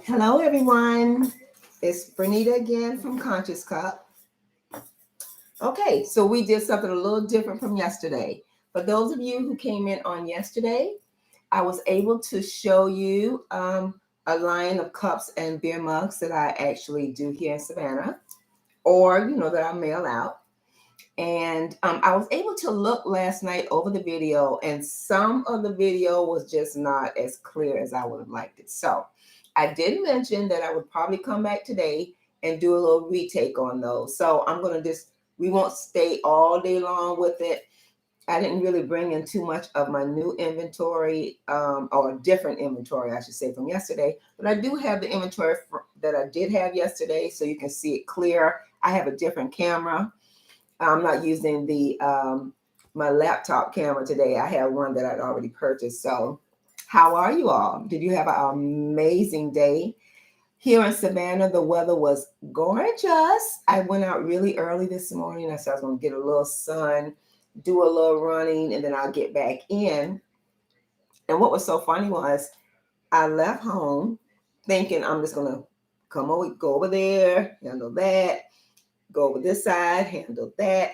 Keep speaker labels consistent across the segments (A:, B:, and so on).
A: Hello, everyone. It's Bernita again from Conscious Cup. Okay, so we did something a little different from yesterday. For those of you who came in on yesterday, I was able to show you a line of cups and beer mugs that I actually do here in Savannah, or that I mail out. And I was able to look last night over the video, and some of the video was just not as clear as I would have liked it. So I did mention that I would probably come back today and do a little retake on those. So I'm going to we won't stay all day long with it. I didn't really bring in too much of my new inventory, or different inventory, I should say, from yesterday. But I do have the inventory that I did have yesterday, so you can see it clear. I have a different camera. I'm not using the my laptop camera today. I have one that I'd already purchased. So how are you all? Did you have an amazing day? Here in Savannah, the weather was gorgeous. I went out really early this morning. I said I was going to get a little sun, do a little running, and then I'll get back in. And what was so funny was I left home thinking I'm just going to go over there, handle that, go over this side, handle that.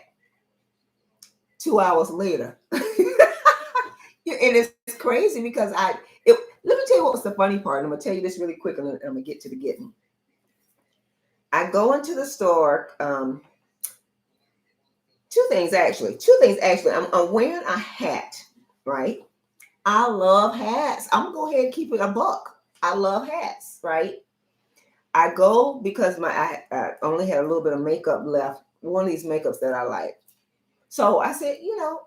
A: 2 hours later. And it's crazy because let me tell you what was the funny part. I'm going to tell you this really quick and I'm going to get to the getting. I go into the store. Two things actually. I'm wearing a hat, right? I love hats. I'm going to go ahead and keep it a buck. I love hats, right? I go because I only had a little bit of makeup left. One of these makeups that I like. So I said,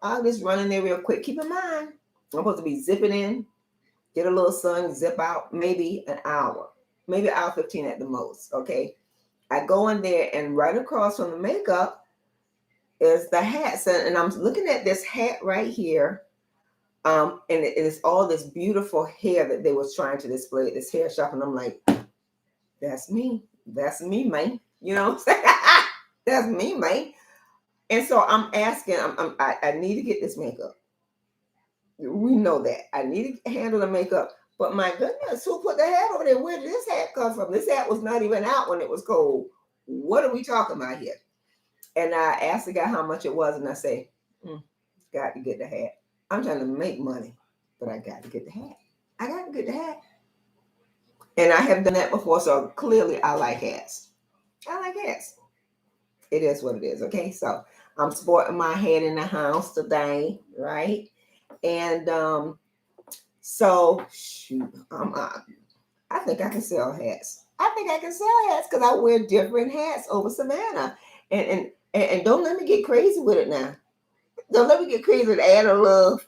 A: I'll just run in there real quick. Keep in mind, I'm supposed to be zipping in, get a little sun, zip out, maybe an hour, maybe an hour 15 at the most. Okay. I go in there and right across from the makeup is the hats. And I'm looking at this hat right here. And it is all this beautiful hair that they was trying to display at this hair shop. And I'm like, that's me. That's me, man. You know what I'm saying? That's me, man. And so I'm asking, I need to get this makeup. We know that. I need to handle the makeup. But my goodness, who put the hat over there? Where did this hat come from? This hat was not even out when it was cold. What are we talking about here? And I asked the guy how much it was, and I say, got to get the hat. I'm trying to make money, but I got to get the hat. I got to get the hat. And I have done that before, so clearly I like hats. I like hats. It is what it is, okay? So I'm sporting my hat in the house today, right? And so shoot, I think I can sell hats. I think I can sell hats because I wear different hats over Savannah. And don't let me get crazy with it now. Don't let me get crazy and add a little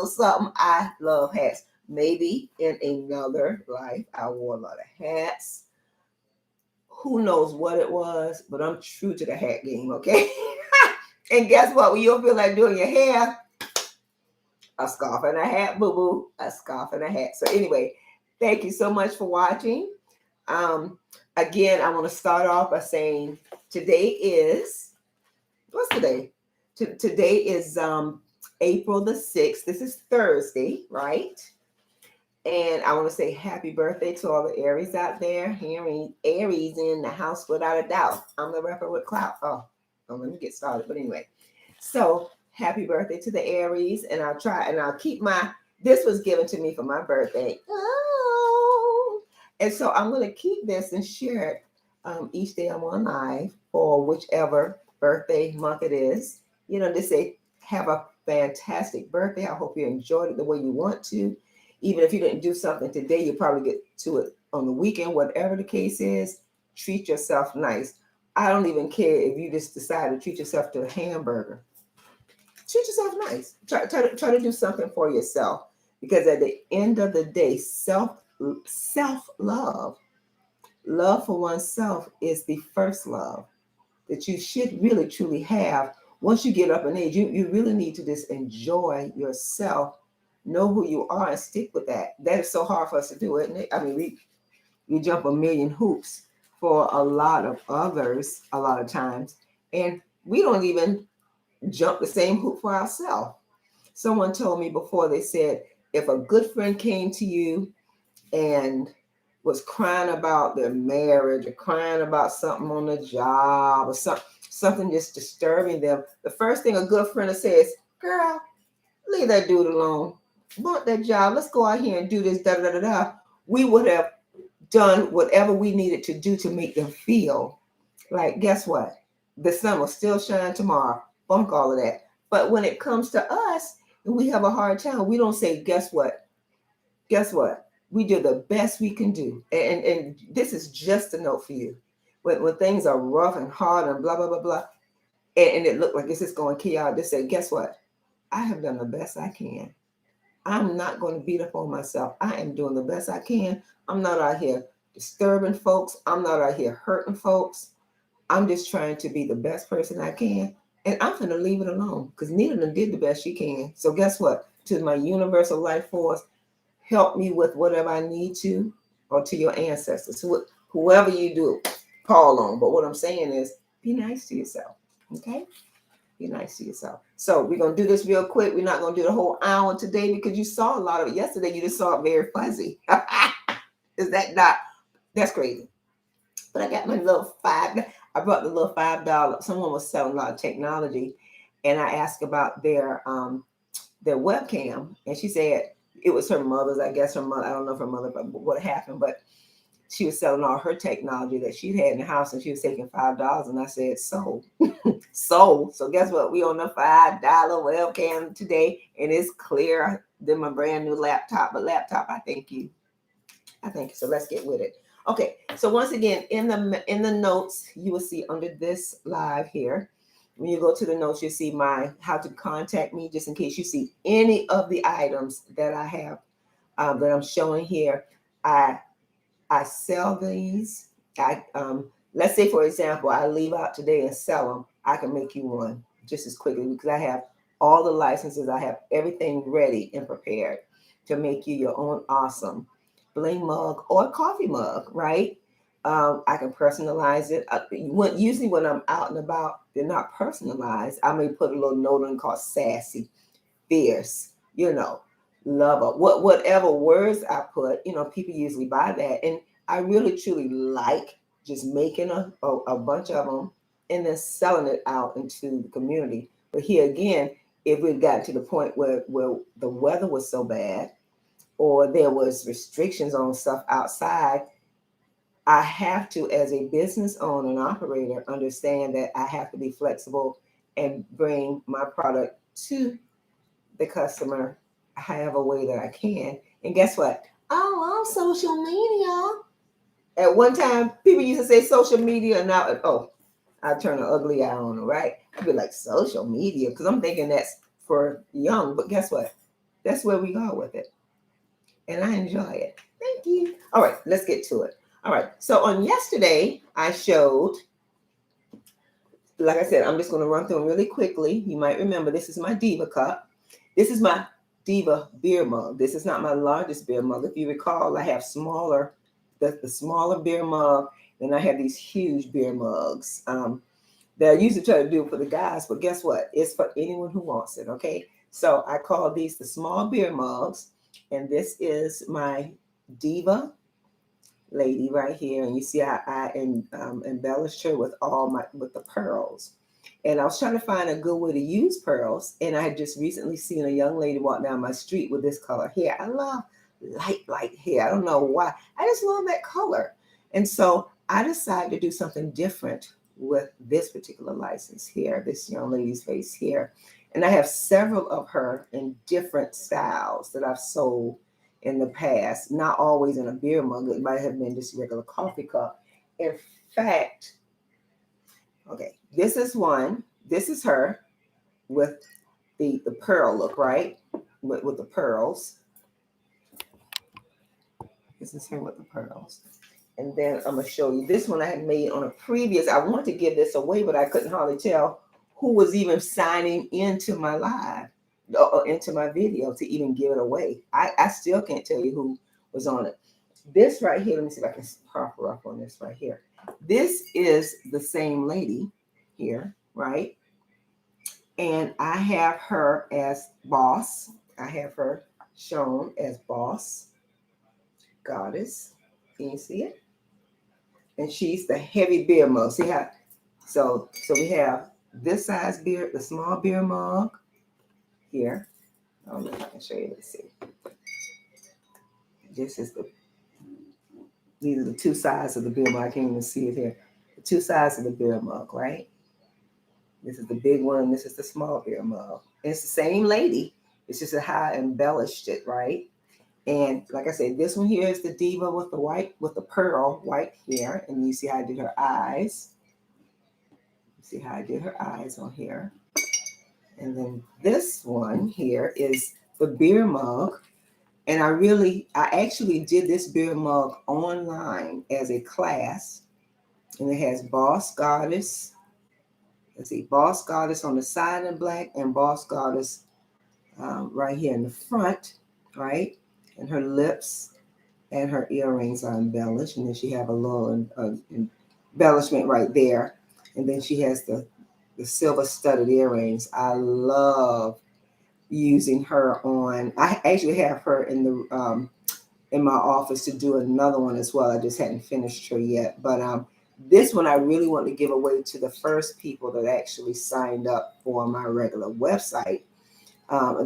A: something. I love hats. Maybe in another life I wore a lot of hats. Who knows what it was, but I'm true to the hat game, okay? And guess what? When you don't feel like doing your hair, a scarf and a hat, boo-boo, a scarf and a hat. So anyway, thank you so much for watching. Again, I want to start off by saying today is, what's today? Today is April the 6th. This is Thursday, right? And I want to say happy birthday to all the Aries out there. Aries in the house without a doubt. I'm the rapper with clout. Oh, let me get started. But anyway, so happy birthday to the Aries. And I'll keep this was given to me for my birthday. Oh, and so I'm going to keep this and share it each day I'm on live or whichever birthday month it is. They say have a fantastic birthday. I hope you enjoyed it the way you want to. Even if you didn't do something today, you'll probably get to it on the weekend, whatever the case is. Treat yourself nice. I don't even care if you just decide to treat yourself to a hamburger. Treat yourself nice. Try to do something for yourself. Because at the end of the day, self-love, love for oneself is the first love that you should really, truly have. Once you get up in age, you really need to just enjoy yourself. Know who you are and stick with that. That is so hard for us to do, isn't it? I mean, we jump a million hoops for a lot of others a lot of times, and we don't even jump the same hoop for ourselves. Someone told me before, they said, if a good friend came to you and was crying about their marriage or crying about something on the job or something just disturbing them, the first thing a good friend says, girl, leave that dude alone. Want that job. Let's go out here and do this, da da da da. We would have done whatever we needed to do to make them feel like, guess what? The sun will still shine tomorrow. Bunk all of that. But when it comes to us, and we have a hard time, we don't say, guess what? Guess what? We do the best we can do. And this is just a note for you. When things are rough and hard and blah, blah, blah, blah, and it looked like it's just going to kill out, just say, guess what? I have done the best I can. I'm not going to beat up on myself. I am doing the best I can. I'm not out here disturbing folks. I'm not out here hurting folks. I'm just trying to be the best person I can. And I'm going to leave it alone because neither of them did the best she can. So guess what? To my universal life force, help me with whatever I need to, or to your ancestors, whoever you do call on. But what I'm saying is be nice to yourself. Okay? Be nice to yourself. So we're going to do this real quick. We're not going to do the whole hour today because you saw a lot of it yesterday. You just saw it very fuzzy. Is that not? That's crazy. But I got my little I brought the little $5. Someone was selling a lot of technology, and I asked about their webcam, and she said it was her mother's. I guess her mother. I don't know if her mother, but what happened, but she was selling all her technology that she'd had in the house, and she was taking $5. And I said, sold. Sold. So guess what? We on the $5 webcam today, and it's clearer than my brand new laptop. But laptop, I thank you. I thank you. So let's get with it. Okay. So once again, in the notes, you will see under this live here. When you go to the notes, you see my how to contact me, just in case you see any of the items that I have that I'm showing here. I sell these. Let's say, for example, I leave out today and sell them. I can make you one just as quickly because I have all the licenses. I have everything ready and prepared to make you your own awesome Bling mug or coffee mug, right? I can personalize it. Usually when I'm out and about, they're not personalized. I may put a little note on called sassy, fierce, lover, whatever words I put, people usually buy that. And I really truly like just making a bunch of them and then selling it out into the community. But here again, if we got to the point where the weather was so bad or there was restrictions on stuff outside, I have to, as a business owner and operator, understand that I have to be flexible and bring my product to the customer however way that I can. And guess what? I love social media. At one time, people used to say social media, and now, I turn an ugly eye on it, right? I'd be like, social media, because I'm thinking that's for young. But guess what? That's where we go with it. And I enjoy it. Thank you. All right, let's get to it. All right. So on yesterday, I showed, like I said, I'm just going to run through them really quickly. You might remember this is my Diva cup. This is my Diva beer mug. This is not my largest beer mug. If you recall, I have the smaller beer mug, then I have these huge beer mugs that I usually try to do for the guys, but guess what? It's for anyone who wants it, okay? So I call these the small beer mugs, and this is my Diva lady right here, and you see I embellished her with with the pearls. And I was trying to find a good way to use pearls, and I had just recently seen a young lady walk down my street with this color hair. I love light hair. I don't know why. I just love that color. And so I decided to do something different with this particular license here, this young lady's face here. And I have several of her in different styles that I've sold in the past, not always in a beer mug. It might have been just a regular coffee cup. In fact, okay, this is one. This is her with the pearl look, right? With the pearls. This is her with the pearls. And then I'm going to show you this one I had made on a previous. I wanted to give this away, but I couldn't hardly tell who was even signing into my live or into my video to even give it away. I still can't tell you who was on it. This right here, let me see if I can pop her up on this right here. This is the same lady here, right? And I have her as boss. I have her shown as boss, goddess. Can you see it? And she's the heavy beer mug. See how? So we have this size beer, the small beer mug here. I don't know if I can show you. Let's see. This is these are the two sides of the beer mug. I can't even see it here. The two sides of the beer mug, right? This is the big one, and this is the small beer mug. And it's the same lady. It's just how I embellished it, right? And like I said, this one here is the diva with the white, with the pearl white hair. And you see how I did her eyes. You see how I did her eyes on here. And then this one here is the beer mug. And I actually did this beer mug online as a class. And it has Boss Goddess. Let's see, Boss Goddess on the side in black and Boss Goddess right here in the front, right? And her lips and her earrings are embellished. And then she have a little embellishment right there. And then she has the silver studded earrings. I love using her on. I actually have her in the in my office to do another one as well. I just hadn't finished her yet. But this one I really want to give away to the first people that actually signed up for my regular website.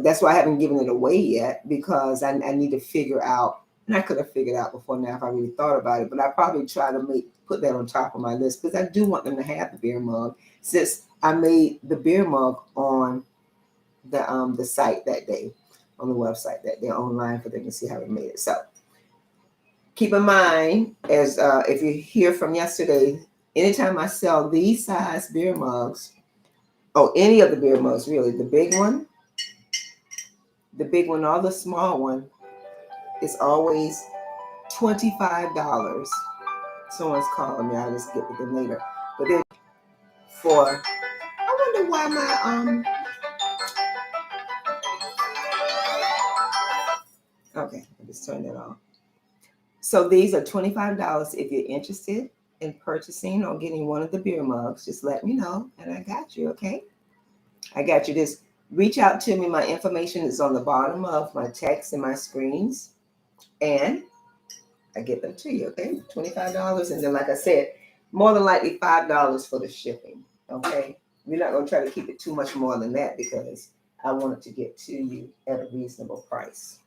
A: That's why I haven't given it away yet, because I need to figure out, and I could have figured out before now if I really thought about it, but I probably try to put that on top of my list, because I do want them to have the beer mug, since I made the beer mug on the site that day, on the website that day, online, for them to see how we made it. So keep in mind, as if you hear from yesterday, anytime I sell these size beer mugs, any of the beer mugs really, the big one or the small one, is always $25. Someone's calling me. I'll just get with them later. But then I wonder why my okay, I just turned that off. So these are $25 if you're interested in purchasing or getting one of the beer mugs. Just let me know, and I got you. Okay, I got you. Just reach out to me. My information is on the bottom of my text and my screens, and I get them to you. Okay, $25, and then, like I said, more than likely $5 for the shipping. Okay, we're not going to try to keep it too much more than that, because I want it to get to you at a reasonable price.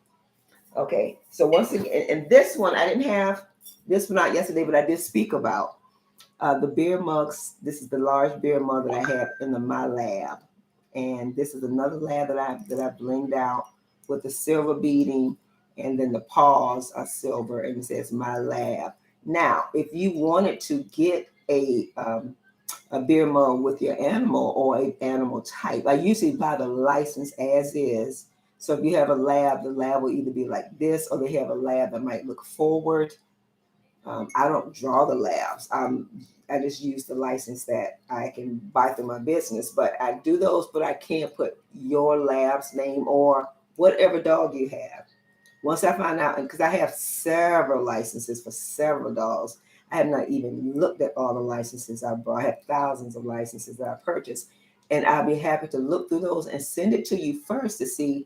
A: Okay, so once again, and this one, I didn't have this one out yesterday, but I did speak about the beer mugs. This is the large beer mug that I have in my lab, and this is another lab that I blinged out with the silver beading, and then the paws are silver, and it says my lab. Now, if you wanted to get a beer mug with your animal or an animal type, I usually buy the license as is. So if you have a lab, the lab will either be like this, or they have a lab that might look forward. I don't draw the labs. I just use the license that I can buy through my business. But I do those, but I can't put your lab's name or whatever dog you have. Once I find out, because I have several licenses for several dogs, I have not even looked at all the licenses I bought. I have thousands of licenses that I purchased, and I'll be happy to look through those and send it to you first to see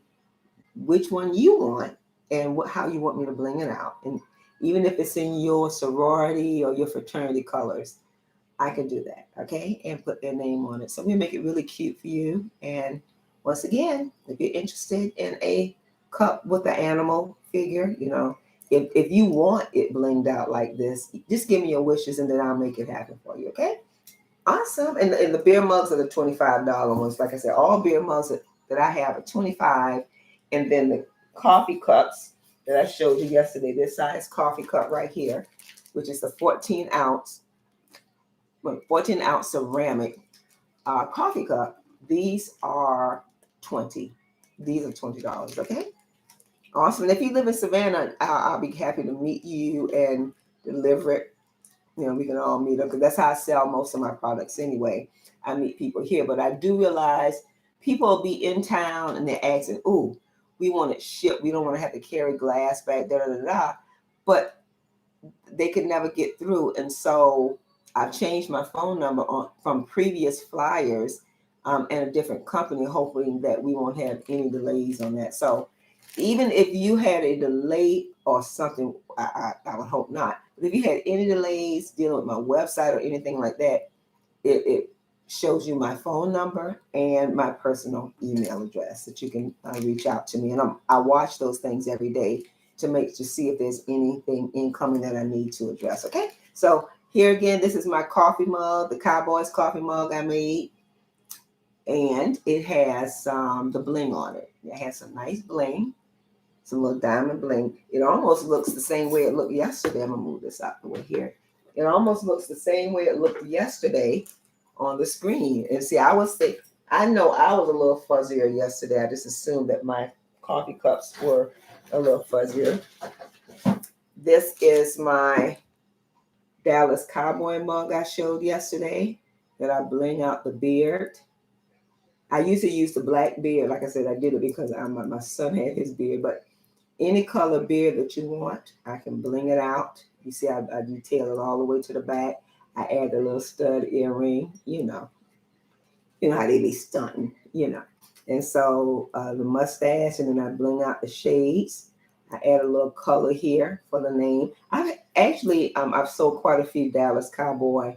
A: which one you want and how you want me to bling it out. And even if it's in your sorority or your fraternity colors, I can do that, okay? And put their name on it. So we make it really cute for you. And once again, if you're interested in a cup with an animal figure, if you want it blinged out like this, just give me your wishes and then I'll make it happen for you, okay? Awesome. And the beer mugs are the $25 ones. Like I said, all beer mugs that I have are $25. And then the coffee cups that I showed you yesterday, this size coffee cup right here, which is the 14 ounce ceramic coffee cup. These are $20. These are $20. Okay. Awesome. And if you live in Savannah, I'll be happy to meet you and deliver it. We can all meet up, because that's how I sell most of my products anyway. I meet people here, but I do realize people will be in town and they're asking, "Ooh, we want it shipped. We don't want to have to carry glass back, da da da da." But they could never get through, and so I've changed my phone number from previous flyers and a different company, hoping that we won't have any delays on that. So even if you had a delay or something, I would hope not. But if you had any delays dealing with my website or anything like that, it shows you my phone number and my personal email address that you can reach out to me. And I watch those things every day to see if there's anything incoming that I need to address. Okay, so here again, this is my coffee mug, the Cowboys coffee mug I made, and it has the bling on it. It has some nice bling, some little diamond bling. It almost looks the same way it looked yesterday. I'm gonna move this out the way here. It almost looks the same way it looked yesterday on the screen. And see, I know I was a little fuzzier yesterday. I just assumed that my coffee cups were a little fuzzier. This is my Dallas Cowboy mug I showed yesterday that I bling out the beard. I used to use the black beard. Like I said, I did it because my son had his beard, but any color beard that you want, I can bling it out. You see, I detail it all the way to the back. I add a little stud earring, you know how they be stunting. And so the mustache, and then I bling out the shades. I add a little color here for the name. I've sold quite a few Dallas Cowboy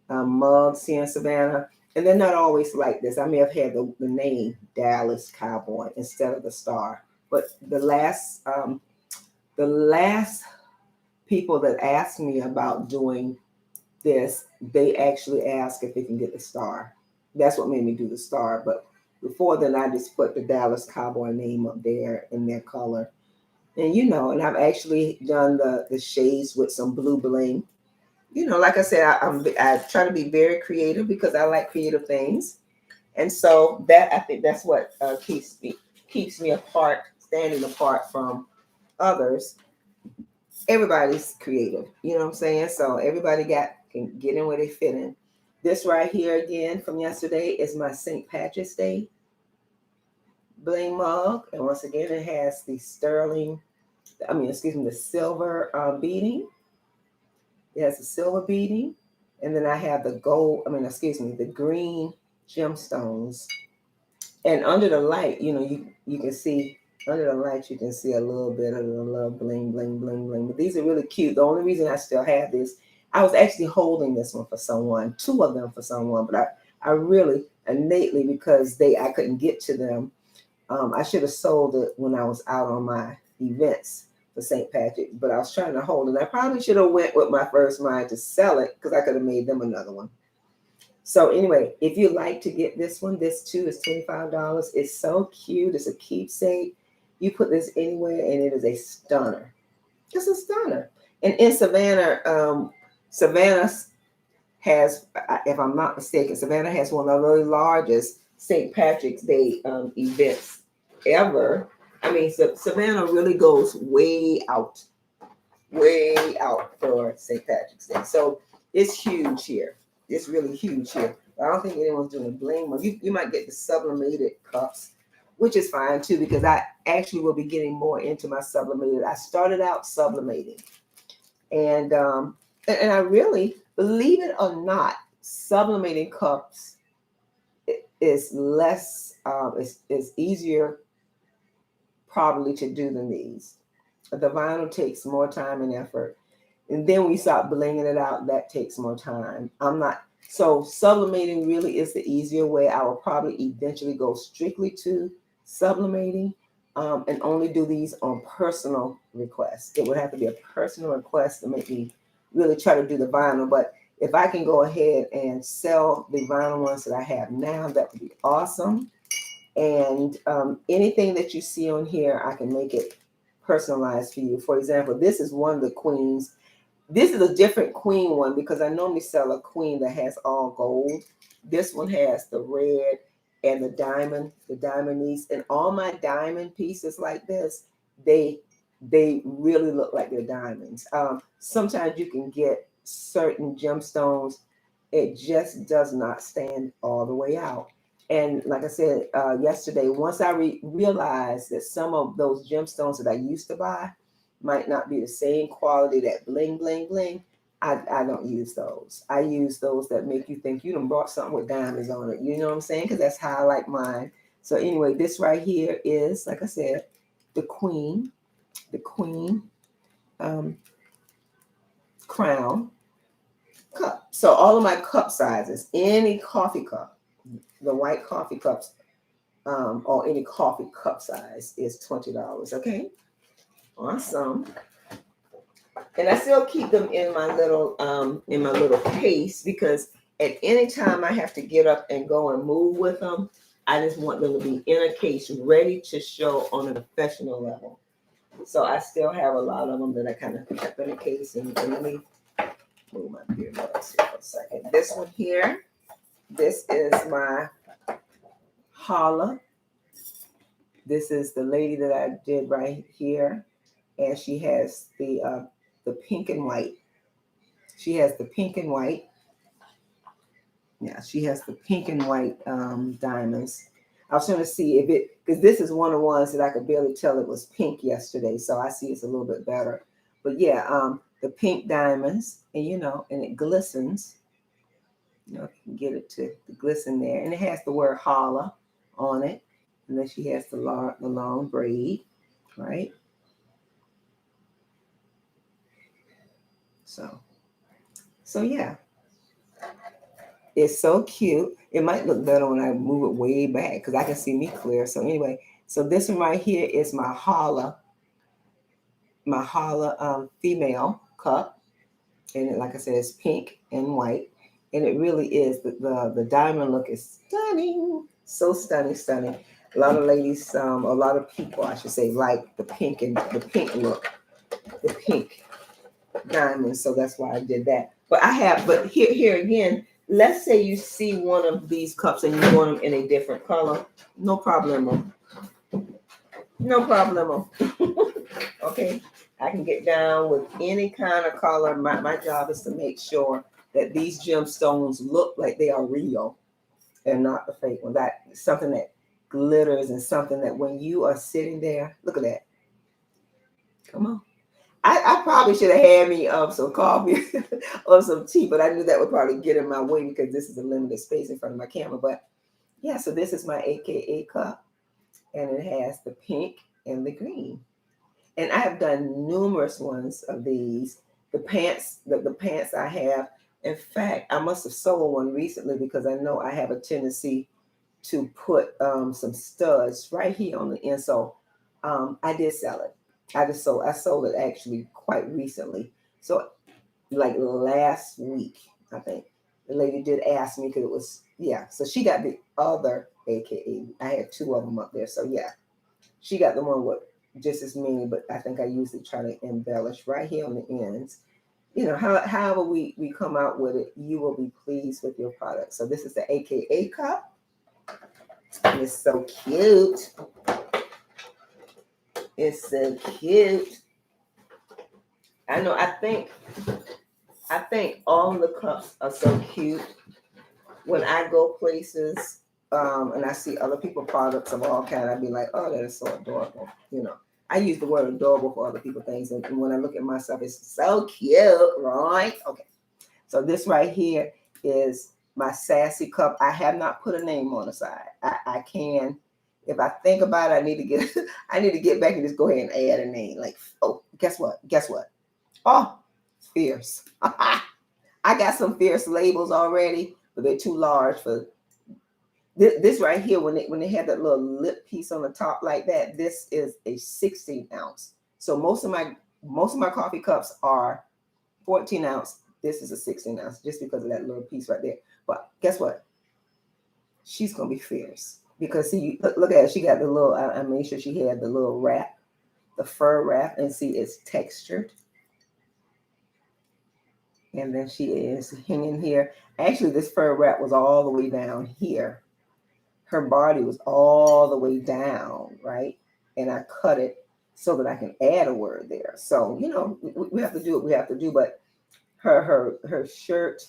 A: mugs here in Savannah, and they're not always like this. I may have had the name Dallas Cowboy instead of the star. But the last people that asked me about doing this, they actually asked if they can get the star. That's what made me do the star. But before then, I just put the Dallas Cowboy name up there in their color. And I've actually done the shades with some blue bling. Like I said, I try to be very creative because I like creative things. And so I think that's what keeps me apart, standing apart from others. Everybody's creative, you know what I'm saying? So everybody can get in where they fit in. This right here again from yesterday is my St. Patrick's Day bling mug, and once again it has the the silver beading. It has the silver beading, and then I have the green gemstones. And under the light, you can see under the light, you can see a little bit of the little bling, bling, bling, bling. But these are really cute. The only reason I still have this, I was actually holding this one for someone, two of them for someone, but I really innately, because I couldn't get to them. I should have sold it when I was out on my events for St. Patrick, but I was trying to hold it. I probably should have went with my first mind to sell it because I could have made them another one. So anyway, if you like to get this one, this too is $25. It's so cute. It's a keepsake. You put this anywhere and it is a stunner. It's a stunner. And in Savannah has, if I'm not mistaken, Savannah has one of the really largest St. Patrick's Day events ever. Savannah really goes way out for St. Patrick's Day. So it's huge here. It's really huge here. I don't think anyone's doing a bling one. You might get the sublimated cups, which is fine too, because I actually will be getting more into my sublimated. I started out sublimating, and I really, believe it or not, sublimating cups is less, is easier probably to do than these. The vinyl takes more time and effort. And then when you start blinging it out, that takes more time. So sublimating really is the easier way. I will probably eventually go strictly to sublimating and only do these on personal requests. It would have to be a personal request to make me really try to do the vinyl. But if I can go ahead and sell the vinyl ones that I have now, that would be awesome. And anything that you see on here, I can make it personalized for you. For example, this is one of the queens. This is a different queen one because I normally sell a queen that has all gold. This one has the red and the diamond piece. And all my diamond pieces like this, they really look like they're diamonds. Sometimes you can get certain gemstones, it just does not stand all the way out. And like I said yesterday, once I realized that some of those gemstones that I used to buy might not be the same quality, that bling, bling, bling, I don't use those. I use those that make you think you done brought something with diamonds on it. You know what I'm saying? Because that's how I like mine. So anyway, this right here is, like I said, the queen, the queen um, crown cup. So all of my cup sizes, any coffee cup, the white coffee cups, or any coffee cup size is $20. Okay, awesome. And I still keep them in my little case because at any time I have to get up and go and move with them, I just want them to be in a case ready to show on a professional level. So I still have a lot of them that I kind of kept in a case. And let me move my earbuds here for a second. This one here, this is my Holla. This is the lady that I did right here, and she has the pink and white. She has the pink and white. Yeah, she has the pink and white diamonds. I was trying to see if it, because this is one of the ones that I could barely tell it was pink yesterday, so I see it's a little bit better. But yeah, the pink diamonds, and and it glistens. You can get it to glisten there, and it has the word holla on it, and then she has the long braid, right? So, so yeah, it's so cute. It might look better when I move it way back because I can see me clear. So anyway, so this one right here is my Holla female cup, and it, like I said, it's pink and white, and it really is the diamond look is stunning, so stunning, stunning. A lot of ladies, a lot of people, I should say, like the pink and the pink look, the pink diamond. So that's why I did that. But here again, let's say you see one of these cups and you want them in a different color. No problemo. No problemo. Okay. I can get down with any kind of color. My job is to make sure that these gemstones look like they are real and not the fake one. That something that glitters and something that when you are sitting there, look at that. Come on. I probably should have had me some coffee or some tea, but I knew that would probably get in my way because this is a limited space in front of my camera. But yeah, so this is my AKA cup, and it has the pink and the green. And I have done numerous ones of these. The pants I have. In fact, I must have sold one recently because I know I have a tendency to put some studs right here on the insole. I did sell it. I sold it actually quite recently. So like last week, I think. The lady did ask me because it was, yeah. So she got the other AKA. I had two of them up there. So yeah, she got the one with just as many, but I think I usually try to embellish right here on the ends. However we come out with it, you will be pleased with your product. So this is the AKA cup. And it's so cute. It's so cute. I know. I think all the cups are so cute. When I go places, and I see other people products of all kind, I'd be like, oh, that is so adorable. I use the word adorable for other people things, and when I look at myself, it's so cute, right? Okay. So this right here is my sassy cup. I have not put a name on the side. I can, if I think about it, I need to get back and just go ahead and add a name. Like, oh, guess what? Guess what? Oh, fierce. I got some fierce labels already, but they're too large for this right here. When they have that little lip piece on the top like that, this is a 16 ounce. So most of my coffee cups are 14 ounce. This is a 16 ounce just because of that little piece right there. But guess what? She's gonna be fierce because see, look at it. She got the little. I made sure she had the little wrap, the fur wrap, and see it's textured. And then she is hanging here. Actually, this fur wrap was all the way down here. Her body was all the way down, right? And I cut it so that I can add a word there. So we have to do what we have to do. But her shirt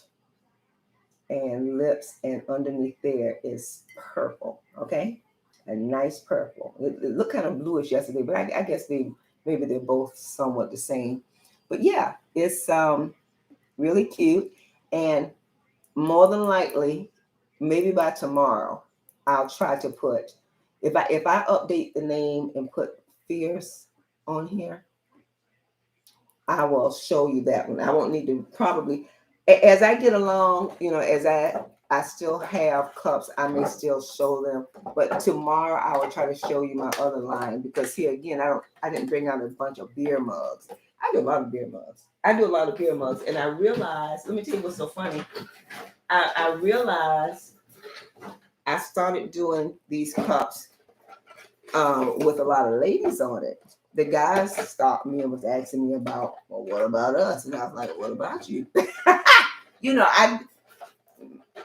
A: and lips and underneath there is purple. Okay, a nice purple. It looked kind of bluish yesterday, but I guess maybe they're both somewhat the same. But yeah, it's really cute, and more than likely, maybe by tomorrow, I'll try to put if I update the name and put fierce on here, I will show you that one. I won't need to probably as I get along, as I still have cups, I may still show them. But tomorrow I will try to show you my other line because here again, I didn't bring out a bunch of beer mugs. I do a lot of beer mugs. And I realized, let me tell you what's so funny. I realized I started doing these cups with a lot of ladies on it. The guys stopped me and was asking me about, well, what about us? And I was like, what about you?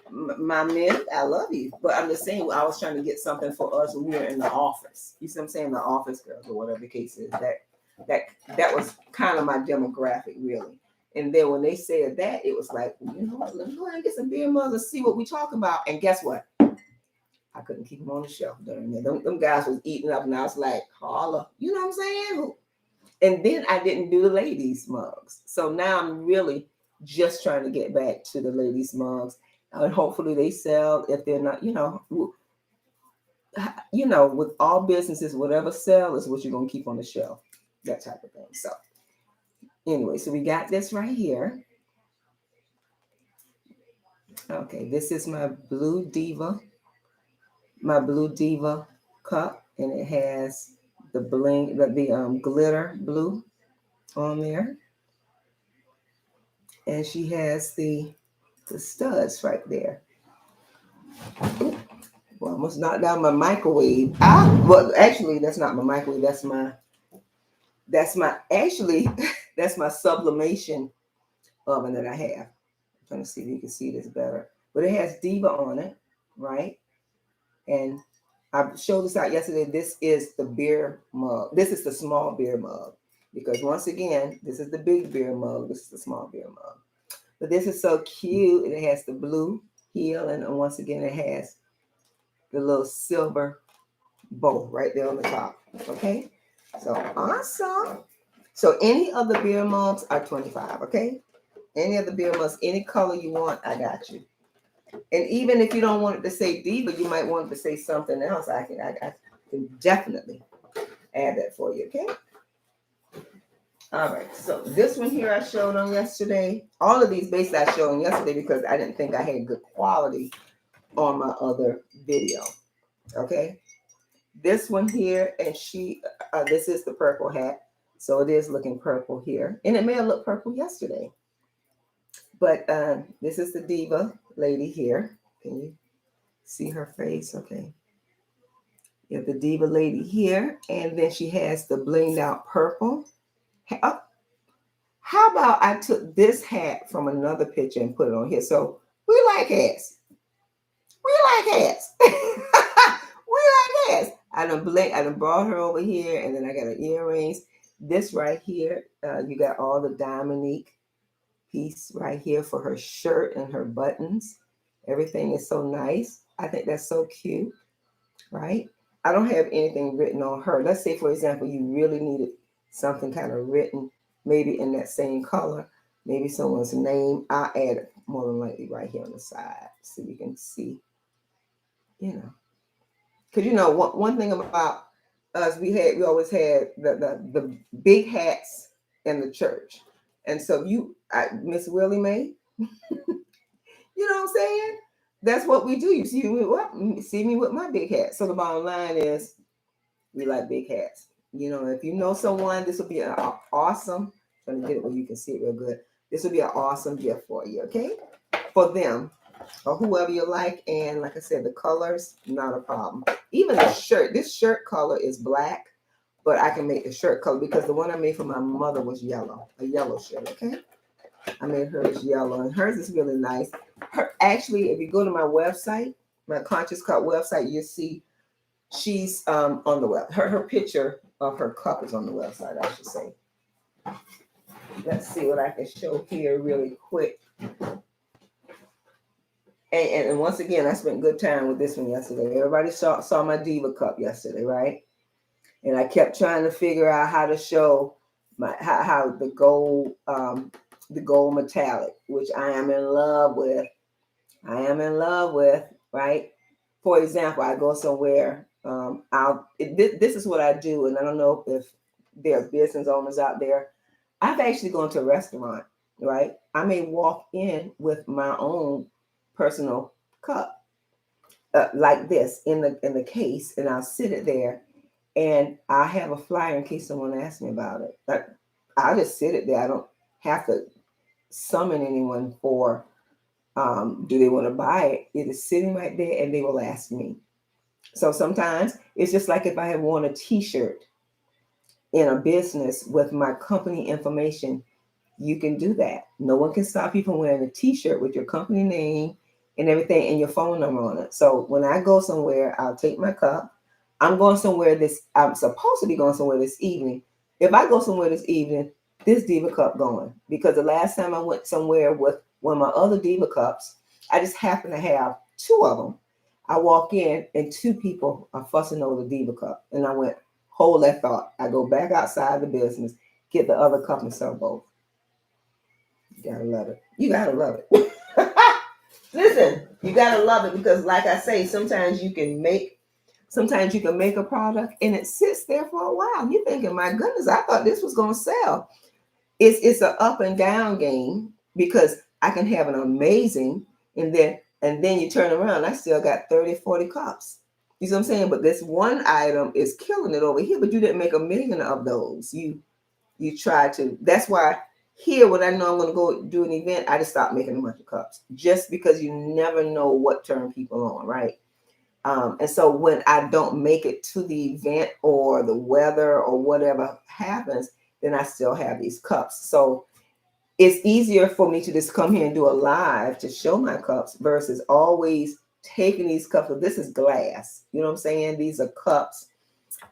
A: My men, I love you, but I'm just saying, I was trying to get something for us when we were in the office. You see what I'm saying? The office girls or whatever the case is. That was kind of my demographic, really. And then when they said that, it was like, you know what? Let me go ahead and get some beer mugs and see what we talk about. And guess what? I couldn't keep them on the shelf during there. Them guys was eating up, and I was like, holla, you know what I'm saying? And then I didn't do the ladies' mugs. So now I'm really just trying to get back to the ladies' mugs. And hopefully they sell. If they're not, with all businesses, whatever sell is what you're going to keep on the shelf. That type of thing. So anyway, so we got this right here. Okay, this is my Blue Diva cup, and it has the bling, the glitter blue on there, and she has the studs right there. Ooh, well, I almost knocked down my microwave. Well, actually, that's not my microwave. Actually, that's my sublimation oven that I have. I'm trying to see if you can see this better, but it has Diva on it, right? And I showed this out yesterday. This is the beer mug. This is the small beer mug. Because once again, this is the big beer mug. This is the small beer mug. But this is so cute. It has the blue heel. And once again, it has the little silver bow right there on the top. Okay? So awesome. So any of the beer mugs are $25. Okay? Any of the beer mugs, any color you want, I got you. And even if you don't want it to say Diva, you might want it to say something else. I can definitely add that for you, okay? All right, so this one here I showed on yesterday. All of these basically I showed on yesterday because I didn't think I had good quality on my other video, okay? This one here, and this is the purple hat. So it is looking purple here. And it may have looked purple yesterday. But this is the Diva lady here. Can you see her face? Okay. You have the Diva lady here. And then she has the blinged out purple. How about I took this hat from another picture and put it on here? So we like hats. We like hats. We like hats. I done brought her over here, and then I got her earrings. This right here, you got all the Dominique piece right here for her shirt and her buttons. Everything is so nice. I think that's so cute, right? I don't have anything written on her. Let's say, for example, you really needed something kind of written, maybe in that same color, maybe someone's name. I'll add it more than likely right here on the side so you can see, because one thing about us, we always had the big hats in the church. And so Miss Willie Mae, you know what I'm saying? That's what we do. You see me with my big hat. So the bottom line is we like big hats. If you know someone, this will be an awesome, trying to get it where you can see it real good. This will be an awesome gift for you, okay? For them or whoever you like. And like I said, the colors, not a problem. Even the shirt, this shirt color is black, but I can make the shirt color because the one I made for my mother was yellow, a yellow shirt, okay? I made hers yellow, and hers is really nice. Actually, if you go to my website, my Conscious Cup website, you'll see she's on the web. Her picture of her cup is on the website, I should say. Let's see what I can show here really quick. And once again, I spent good time with this one yesterday. Everybody saw my Diva cup yesterday, right? And I kept trying to figure out how to show how the gold metallic, which I am in love with. Right? For example, I go somewhere This is what I do, and I don't know if there are business owners out there. I've actually gone to a restaurant, right? I may walk in with my own personal cup, like this in the case, and I'll sit it there, and I have a flyer in case someone asks me about it. Like, I just sit it there. I don't have to summon anyone for do they want to buy it. It is sitting right there, and they will ask me. So sometimes it's just like if I had worn a T-shirt in a business with my company information, you can do that. No one can stop you from wearing a T-shirt with your company name and everything and your phone number on it. So when I go somewhere, I'll take my cup. I'm going somewhere I'm supposed to be going somewhere this evening. If I go somewhere this evening, this Diva cup going, because the last time I went somewhere with one of my other Diva cups, I just happened to have two of them. I walk in and two people are fussing over the Diva cup, and I went, hold that thought. I go back outside the business, get the other cup and sell both. You gotta love it. You gotta love it. Listen, you gotta love it, because like I say, sometimes you can make a product and it sits there for a while. And you're thinking, my goodness, I thought this was gonna sell. It's an up and down game, because I can have an amazing, and then you turn around, I still got 30, 40 cups. You see what I'm saying? But this one item is killing it over here, but you didn't make a million of those. You try to. That's why here, when I know I'm going to go do an event, I just stop making a bunch of cups, just because you never know what turn people on, right? And so when I don't make it to the event, or the weather or whatever happens, then I still have these cups. So it's easier for me to just come here and do a live to show my cups versus always taking these cups. This is glass. You know what I'm saying? These are cups.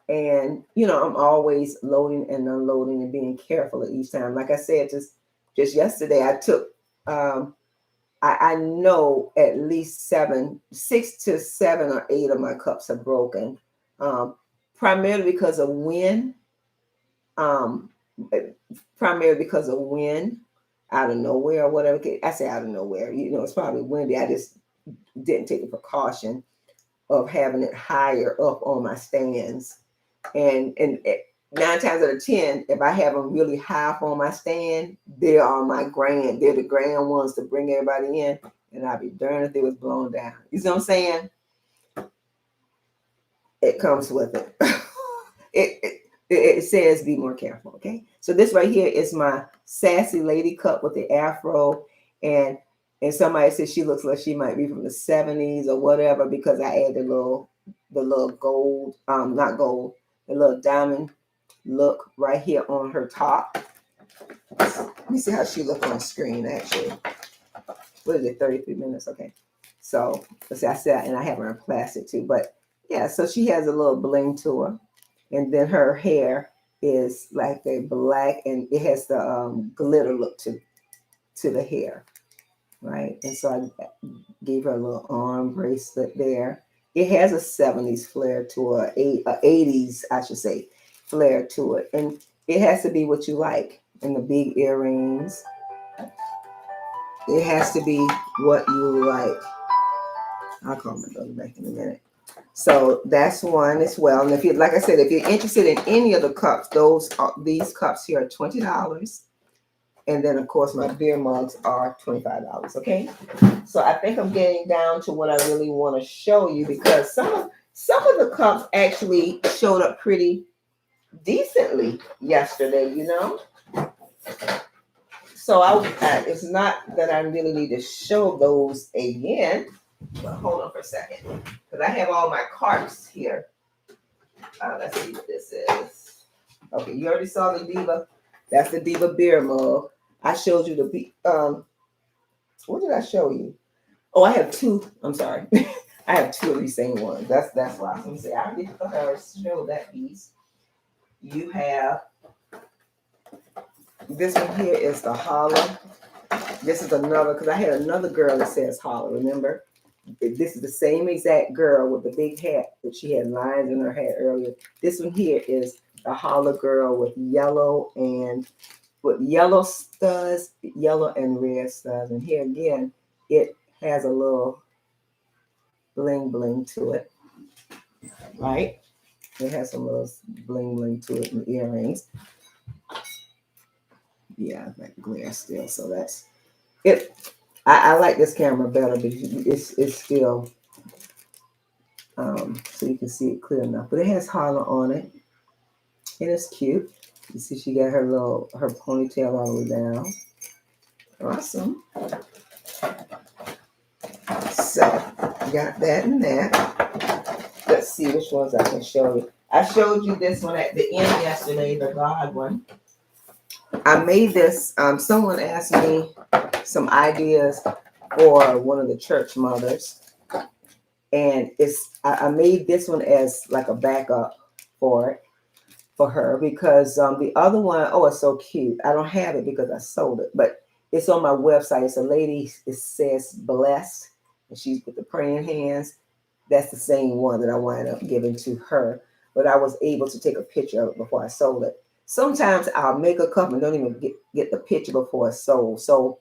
A: And, I'm always loading and unloading and being careful at each time. Like I said, just yesterday, I took, I know at least 6 to 7 or 8 of my cups are broken, primarily because of wind, um, primarily because of wind out of nowhere or whatever. I say out of nowhere, it's probably windy. I just didn't take the precaution of having it higher up on my stands. And 9 times out of 10, if I have them really high up on my stand, they're the grand ones to bring everybody in. And I'd be darned if they was blown down. You see what I'm saying? It comes with it. It says be more careful, okay? So this right here is my sassy lady cup with the afro, and somebody said she looks like she might be from the 70s or whatever, because I add the little gold, not gold, the little diamond look right here on her top. Let me see how she look on screen actually. What is it, 33 minutes? Okay. So let's see, I said, and I have her in plastic too, but yeah, so she has a little bling to her. And then her hair is like a black, and it has the glitter look to the hair, right? And so I gave her a little arm bracelet there. It has a 70s flair to it, 80s, I should say, flair to it. And it has to be what you like. And the big earrings, it has to be what you like. I'll call my daughter back in a minute. So that's one as well. And if you, like I said, if you're interested in any of the cups, these cups here are $20. And then of course my beer mugs are $25. Okay. So I think I'm getting down to what I really want to show you, because some of the cups actually showed up pretty decently yesterday, So it's not that I really need to show those again. But hold on for a second, because I have all my carts here. Let's see what this is. Okay, you already saw the Diva. That's the Diva beer mug. I showed you what did I show you? Oh, I have two. I'm sorry. I have two of these same ones. That's why. Let me see. I already show that piece. You have this one here is the holla. This is another, because I had another girl that says holla, remember? This is the same exact girl with the big hat, but she had lines in her hat earlier. This one here is the holla girl with yellow studs, yellow and red studs. And here again, it has a little bling bling to it. right? It has some little bling bling to it and earrings. Yeah, that glare still. So that's it. I like this camera better because it's still so you can see it clear enough. But it has Harlow on it, and it's cute. You see, she got her ponytail all the way down. Awesome. So got that and that. Let's see which ones I can show you. I showed you this one at the end yesterday, the God one. I made this. Someone asked me some ideas for one of the church mothers, and I made this one as like a backup for it for her because the other one, oh, it's so cute. I don't have it because I sold it, but it's on my website. It's a lady. It says blessed, and she's with the praying hands. That's the same one that I wind up giving to her, but I was able to take a picture of it before I sold it. Sometimes I'll make a cup and don't even get the picture before it's sold. So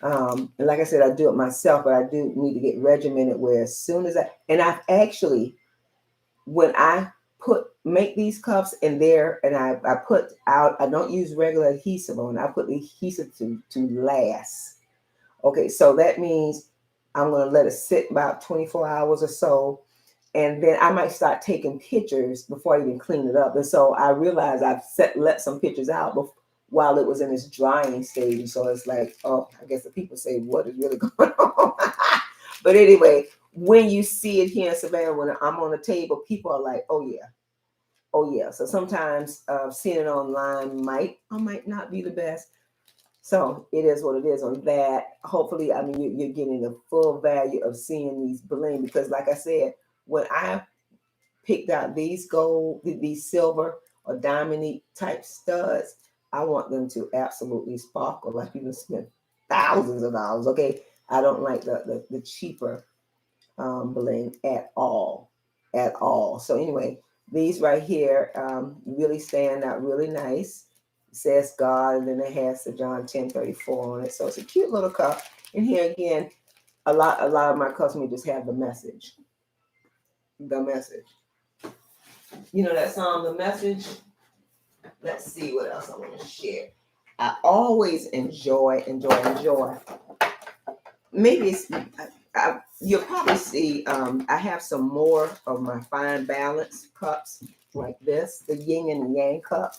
A: and like I said, I do it myself, but I do need to get regimented where as soon as and I've actually, when I make these cups in there and I put out, I don't use regular adhesive on, I put the adhesive to last. Okay, so that means I'm going to let it sit about 24 hours or so. And then I might start taking pictures before I even clean it up. And so I realized I've let some pictures out while it was in its drying stage. So it's like, oh, I guess the people say, what is really going on? But anyway, when you see it here in Savannah, when I'm on the table, people are like, oh, yeah. Oh, yeah. So sometimes seeing it online might or might not be the best. So it is what it is on that. Hopefully, I mean, you're getting the full value of seeing these bling because, like I said, when I picked out these gold, these silver or diamond type studs, I want them to absolutely sparkle like you can spend thousands of dollars. Okay, I don't like the cheaper bling at all. So anyway, these right here really stand out really nice. It says God, and then it has the John 10:34 on it. So it's a cute little cup. And here again, a lot of my customers just have the message. The message. You know that song, The Message? Let's see what else I want to share. I always enjoy. Maybe you'll probably see I have some more of my fine balance cups like this, the yin and yang cup.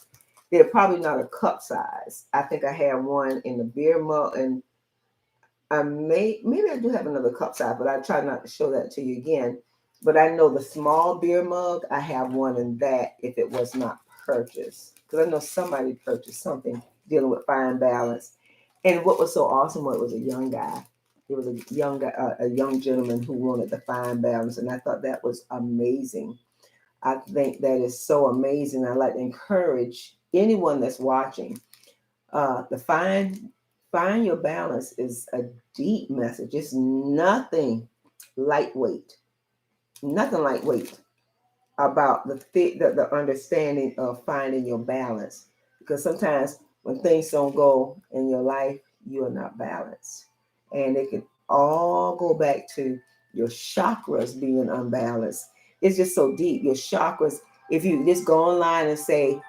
A: They're probably not a cup size. I think I have one in the beer mug, and maybe I do have another cup size, but I try not to show that to you again. But I know the small beer mug, I have one in that if it was not purchased. Because I know somebody purchased something dealing with fine balance. And what was so awesome was it was a young guy. It was a young guy, a young gentleman who wanted the fine balance, and I thought that was amazing. I think that is so amazing. I like to encourage anyone that's watching. The find your balance is a deep message. It's lightweight, nothing lightweight about the understanding of finding your balance. Because sometimes when things don't go in your life, you are not balanced, and it can all go back to your chakras being unbalanced. It's just so deep. Your chakras. If you just go online and say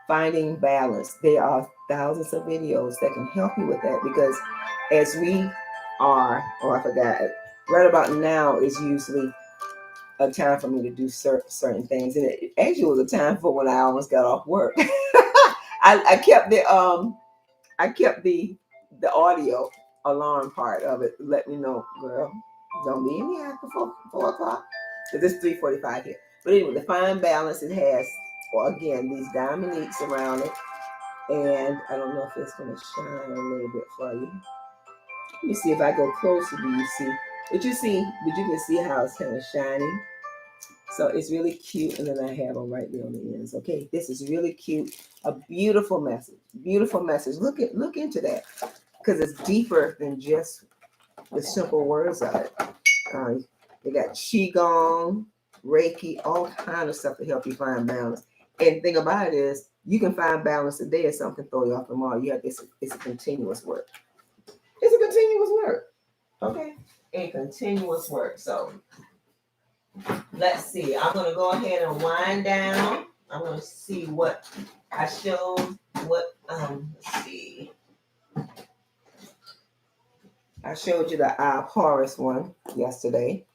A: finding balance. There are thousands of videos that can help you with that because as we are, oh, I forgot, right about now is usually a time for me to do certain things. And it actually was a time for when I almost got off work. I kept the audio alarm part of it. Let me know, girl, don't be in here after 4 o'clock. Because it's 3:45 here. But anyway, the fine balance it has, well, again, these diamond leaks around it. And I don't know if it's going to shine a little bit for you. Let me see if I go closer. Do you see? But you can see how it's kind of shining. So it's really cute. And then I have them right there on the ends. Okay, this is really cute. A beautiful message. Beautiful message. Look into that because it's deeper than just the simple words of it. They got qigong, reiki, all kind of stuff to help you find balance. And the thing about it is, you can find balance today, and something throw you off tomorrow. It's a continuous work. It's a continuous work. Okay, a continuous work. So let's see. I'm gonna go ahead and wind down. I'm gonna see what I showed. Let's see. I showed you the Porous one yesterday.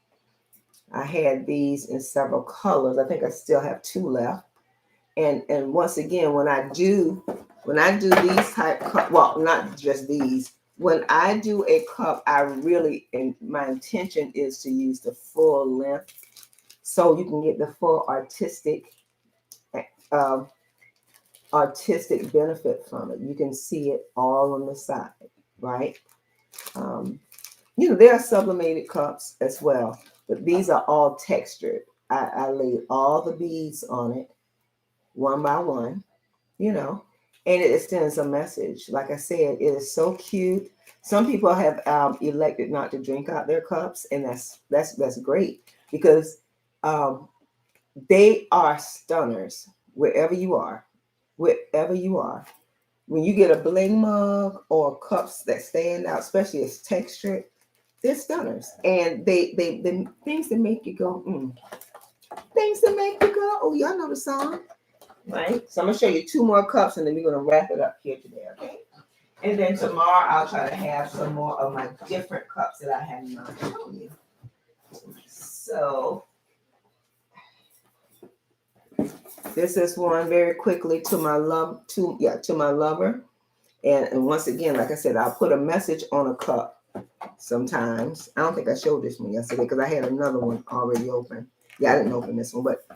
A: I had these in several colors. I think I still have two left. And once again, when I do these type cup, well, not just these. When I do a cup, I really, and my intention is to use the full length, so you can get the full um, artistic benefit from it. You can see it all on the side, right? Um, there are sublimated cups as well, but these are all textured. I laid all the beads on it one by one, and it sends a message. Like I said, it is so cute. Some people have elected not to drink out their cups, and that's great because um, they are stunners wherever you are, wherever you are. When you get a bling mug or cups that stand out, especially as textured, they're stunners, and they things that make you go, things that make you go. Oh, y'all know the song, right? So I'm gonna show you two more cups, and then we're gonna wrap it up here today, okay? And then tomorrow I'll try to have some more of my different cups that I have not shown you. So this is one very quickly to my lover. And once again, like I said, I'll put a message on a cup sometimes. I don't think I showed this one yesterday because I had another one already open. Yeah, I didn't open this one, but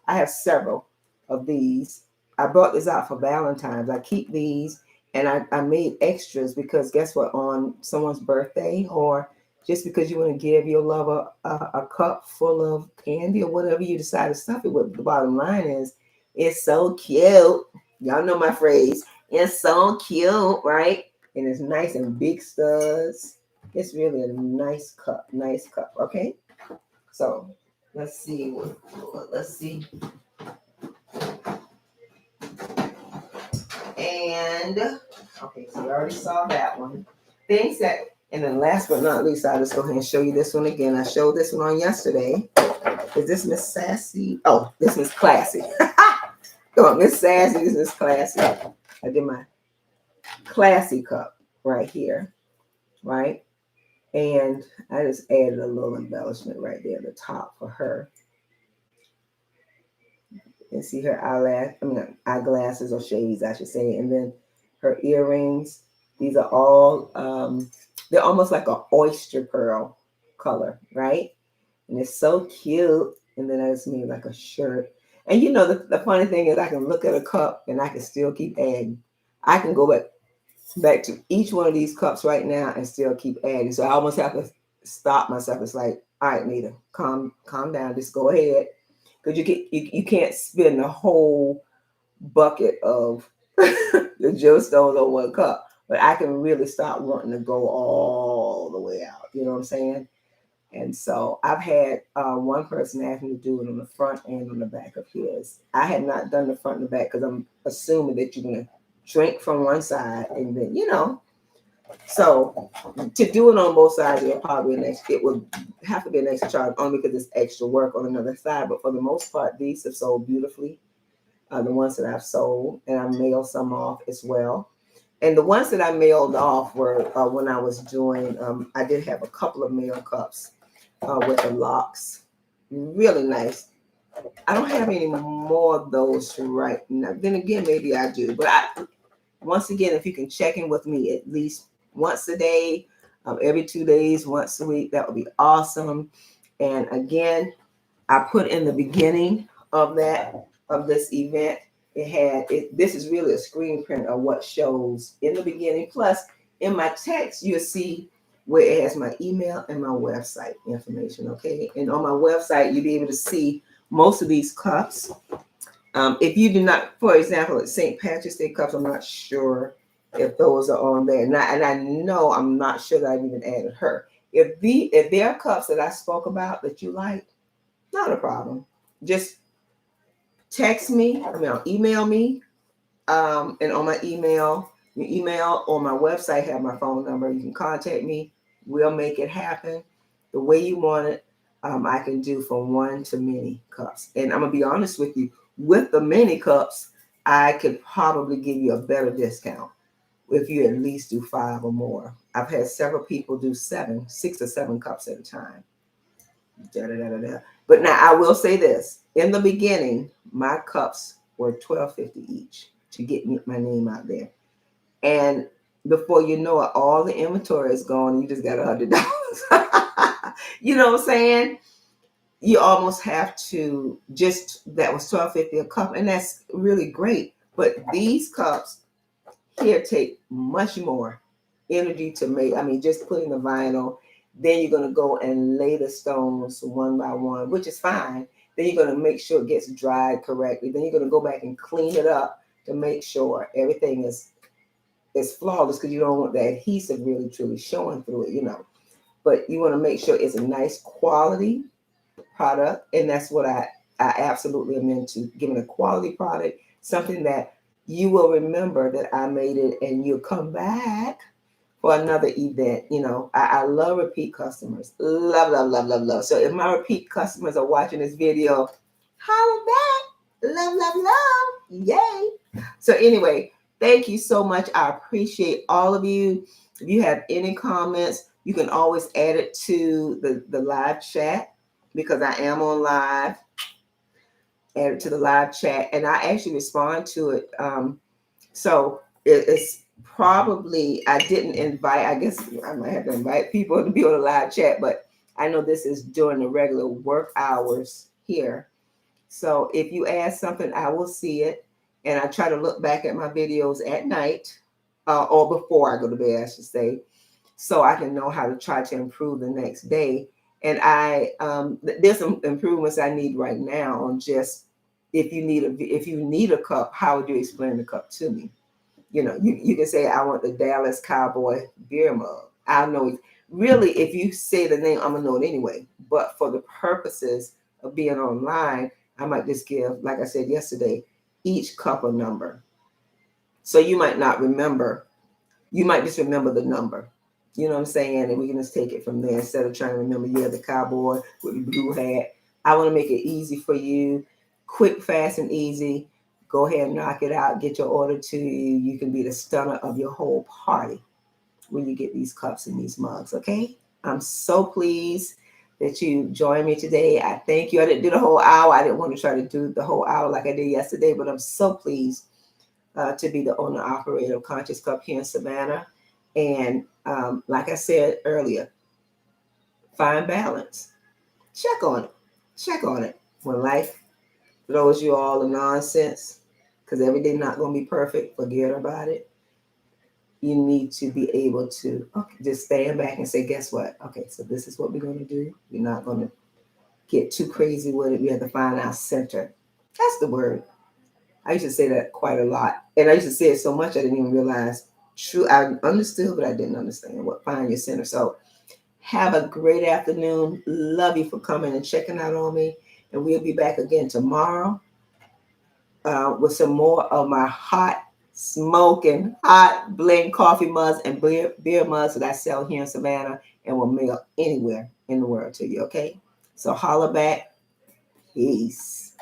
A: I have several of these. I brought this out for Valentine's. I keep these, and I made extras because guess what? On someone's birthday, or just because you want to give your lover a cup full of candy or whatever you decide to stuff it with, the bottom line is it's so cute. Y'all know my phrase. It's so cute, right? And it's nice and big studs. It's really a nice cup. Nice cup. Okay. So let's see. Let's see. And okay, so we already saw that one. Things that, and then last but not least, I'll just go ahead and show you this one again. I showed this one on yesterday. Is this Miss Sassy? Oh, this Miss Classy. Come on, Miss Sassy. This is Classy. I did my classy cup right here, right? And I just added a little embellishment right there at the top for her. And see her eyeglasses or shades, I should say. And then her earrings. These are all, they're almost like an oyster pearl color, right? And it's so cute. And then I just made like a shirt. And the funny thing is I can look at a cup and I can still keep adding. I can go back to each one of these cups right now and still keep adding. So I almost have to stop myself. It's like, all right, Nita, calm down. Just go ahead, because you can't spend a whole bucket of the gemstones on one cup. But I can really start wanting to go all the way out. You know what I'm saying? And so I've had one person ask me to do it on the front and on the back of his. I had not done the front and the back because I'm assuming that you're going to drink from one side and then, So to do it on both sides, it would have to be an extra charge only because it's extra work on another side. But for the most part, these have sold beautifully. The ones that I've sold, and I mailed some off as well. And the ones that I mailed off were when I was doing, I did have a couple of mail cups with the locks. Really nice. I don't have any more of those right now. Then again, maybe I do. But once again, if you can check in with me at least once a day, every 2 days, once a week, that would be awesome. And again, I put in the beginning of this event, this is really a screen print of what shows in the beginning. Plus, in my text, you'll see where it has my email and my website information, okay? And on my website, you'll be able to see most of these cups. If you do not, for example, at St. Patrick's Day cups, I'm not sure if those are on there. And I know I'm not sure that I've even added her. If there are cups that I spoke about that you like, not a problem. Just text me, email me. And on my email or my website have my phone number. You can contact me. We'll make it happen the way you want it. I can do from one to many cups. And I'm gonna be honest with you, with the many cups, I could probably give you a better discount if you at least do 5 or more. I've had several people do 7, 6 or 7 cups at a time. Da, da, da, da, da. But now I will say this: in the beginning, my cups were $12.50 each to get my name out there. And before you know it, all the inventory is gone. And you just got $100. You know what I'm saying? You almost have to just that was $12.50 a cup, and that's really great. But these cups here take much more energy to make. I mean, just putting the vinyl, then you're gonna go and lay the stones one by one, which is fine. Then you're gonna make sure it gets dried correctly. Then you're gonna go back and clean it up to make sure everything is flawless because you don't want the adhesive really truly showing through it, you know. But you want to make sure it's a nice quality product, and that's what I absolutely am into, giving a quality product, something that you will remember that I made it, and you'll come back for another event. You know, I love repeat customers, love, love, love, love, love. So if my repeat customers are watching this video, holla back, love, love, love, yay. So anyway, thank you so much. I appreciate all of you. If you have any comments, you can always add it to the live chat because I am on live. Add it to the live chat, and I actually respond to it. So it's probably I didn't invite. I guess I might have to invite people to be on the live chat, but I know this is during the regular work hours here. So if you ask something, I will see it, and I try to look back at my videos at night or before I go to bed, I should say, so I can know how to try to improve the next day. And there's some improvements I need right now on just if you need a cup, how would you explain the cup to me? You know, you can say I want the Dallas Cowboy beer mug. I know really if you say the name, I'm gonna know it anyway. But for the purposes of being online, I might just give, like I said yesterday, each cup a number. So you might not remember, you might just remember the number. You know what I'm saying? And we can just take it from there instead of trying to remember, yeah, the cowboy with the blue hat. I want to make it easy for you, quick, fast, and easy. Go ahead and knock it out. Get your order to you. You can be the stunner of your whole party when you get these cups and these mugs, okay? I'm so pleased that you joined me today. I thank you. I didn't do the whole hour. I didn't want to try to do the whole hour like I did yesterday, but I'm so pleased to be the owner operator of Conscious Cup here in Savannah. And like I said earlier, find balance. Check on it. Check on it. When life throws you all the nonsense, because every day not going to be perfect, forget about it. You need to be able to just stand back and say, guess what? Okay, so this is what we're going to do. We're not going to get too crazy with it. We have to find our center. That's the word. I used to say that quite a lot. And I used to say it so much I didn't even realize. True, I understood, but I didn't understand what find your center. So have a great afternoon. Love you for coming and checking out on me. And we'll be back again tomorrow with some more of my hot, smoking, hot Bling coffee mugs and beer mugs that I sell here in Savannah and will mail anywhere in the world to you, okay? So holla back. Peace.